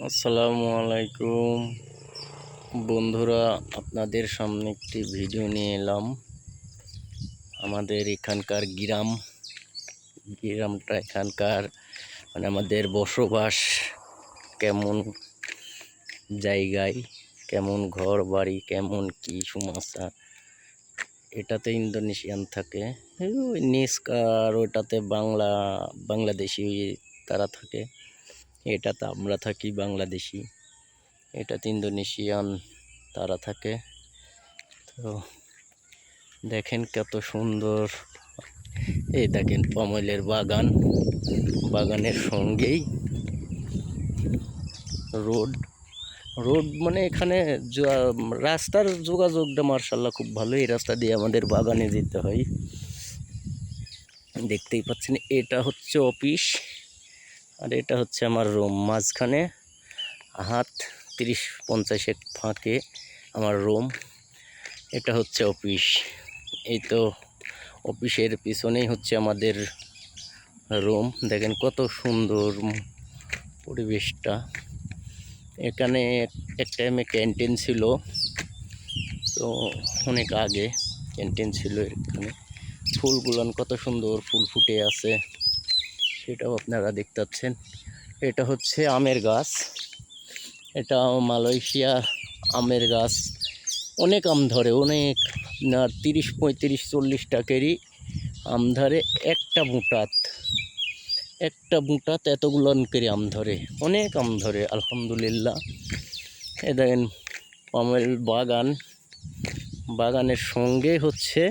আসসালামু আলাইকুম বন্ধুরা, আপনাদের সামনে একটি ভিডিও নিয়ে এলাম। আমাদের এখানকার গ্রামটা এখানকার মানে আমাদের বসবাস কেমন জায়গায়, কেমন ঘর বাড়ি, কেমন কি সমস্যা। এটাতে ইন্দোনেশিয়ান থাকে, ওই নিস্কার, ওইটাতে বাংলাদেশি তারা থাকে, এটাতে আমরা থাকি বাংলাদেশি, এটাতে ইন্দোনেশিয়ান তারা থাকে। তো দেখেন কত সুন্দর, এই দেখেন পামলের বাগানের সঙ্গেই রোড মানে এখানে রাস্তার যোগাযোগটা মার্শাল্লাহ খুব ভালো। এই রাস্তা দিয়ে আমাদের বাগানে যেতে হয়। দেখতেই পাচ্ছেন, এটা হচ্ছে অফিস আর এটা হচ্ছে আমার রুম। মাঝখানে হাত 30-50 ফাঁকে আমার রুম, এটা হচ্ছে অফিস। এই তো অফিসের পিছনেই হচ্ছে আমাদের রুম। দেখেন কত সুন্দর পরিবেশটা। এখানে এক টাইমে ক্যান্টিন ছিল, তো অনেক আগে ক্যান্টিন ছিল এখানে। ফুলগুলান কত সুন্দর ফুল ফুটে আছে, সেটাও আপনারা দেখতে পাচ্ছেন। এটা হচ্ছে আমের গাছ, এটা মালয়েশিয়ার আমের গাছ। অনেক আম ধরে, অনেক 30-35-40 টাকারই আম ধরে। একটা বুটাত এতগুলো করে আম ধরে, অনেক আম ধরে আলহামদুলিল্লাহ। এ দেখেন পামেল বাগানের সঙ্গে হচ্ছে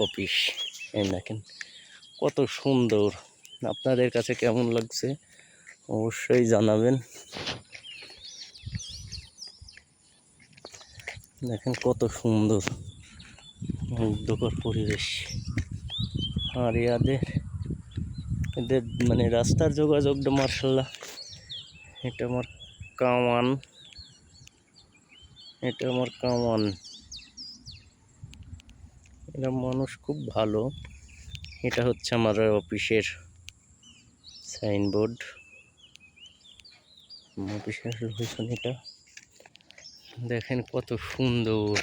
অফিস। এই দেখেন কত সুন্দর। আপনাদের কাছে কেমন লাগছে অবশ্যই জানাবেন। দেখেন কত সুন্দর মুগ্ধকর পরিবেশ। আর এদের মানে রাস্তার যোগাযোগটা মার্শাল্লাহ। এটা আমার কামান, এরা মানুষ খুব ভালো। এটা হচ্ছে আমার অফিসের সাইনবোর্ড, অফিসের লোকেশন এটা। দেখেন কত সুন্দর।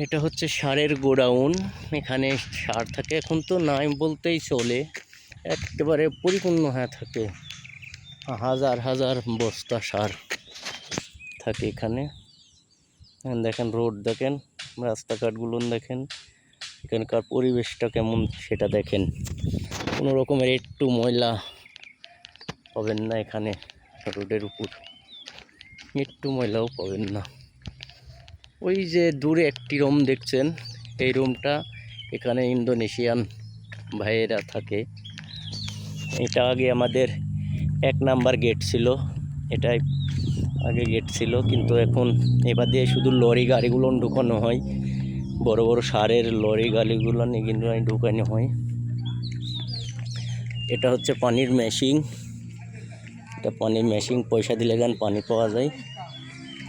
এটা হচ্ছে সারের গোডাউন, এখানে সার থাকে। এখন তো নাই বলতেই চলে, একেবারে পরিপূর্ণ হয়ে থাকে। হাজার হাজার বস্তা সার থাকে এখানে। দেখেন রোড, দেখেন রাস্তাঘাটগুলো, দেখেন এখানকার পরিবেশটা কেমন সেটা দেখেন। কোনো রকমের একটু ময়লা পাবেন না এখানে, রোডের উপর একটু ময়লাও পাবেন না। ওই যে দূরে একটি রুম দেখছেন, এই রুমটা এখানে ইন্দোনেশিয়ান ভাইয়েরা থাকে। এটা আগে আমাদের 1 নাম্বার গেট ছিল, এটাই আগে গেট ছিল, কিন্তু এখন এবার দিয়ে শুধু লরি গাড়িগুলো ঢুকানো হয়। বড় বড় সারের লরি গাড়িগুলো কিন্তু ঢুকানো হয়। এটা হচ্ছে পানির মেশিন, এটা পানির মেশিন, পয়সা দিলে গান পানি পাওয়া যায়।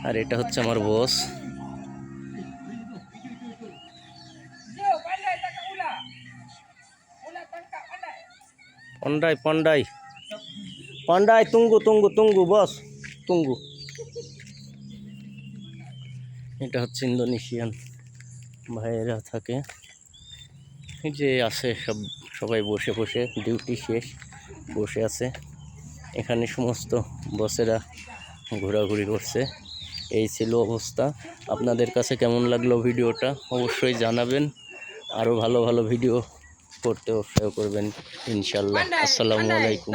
আর এটা হচ্ছে আমার বস। পান্ডাই তুঙ্গু বস তুঙ্গু। এটা হচ্ছে ইন্দোনেশিয়ান ভাইয়েরা থাকে। এই যে আছে সবাই বসে ডিউটি শেষ বসে আছে। এখানে সমস্ত বসেরা ঘোরাঘুরি করছে। এই ছিল অবস্থা। আপনাদের কাছে কেমন লাগলো ভিডিওটা অবশ্যই জানাবেন। আরও ভালো ভালো ভিডিও করতে উৎসাহ করবেন ইনশাল্লাহ। আসসালামু আলাইকুম।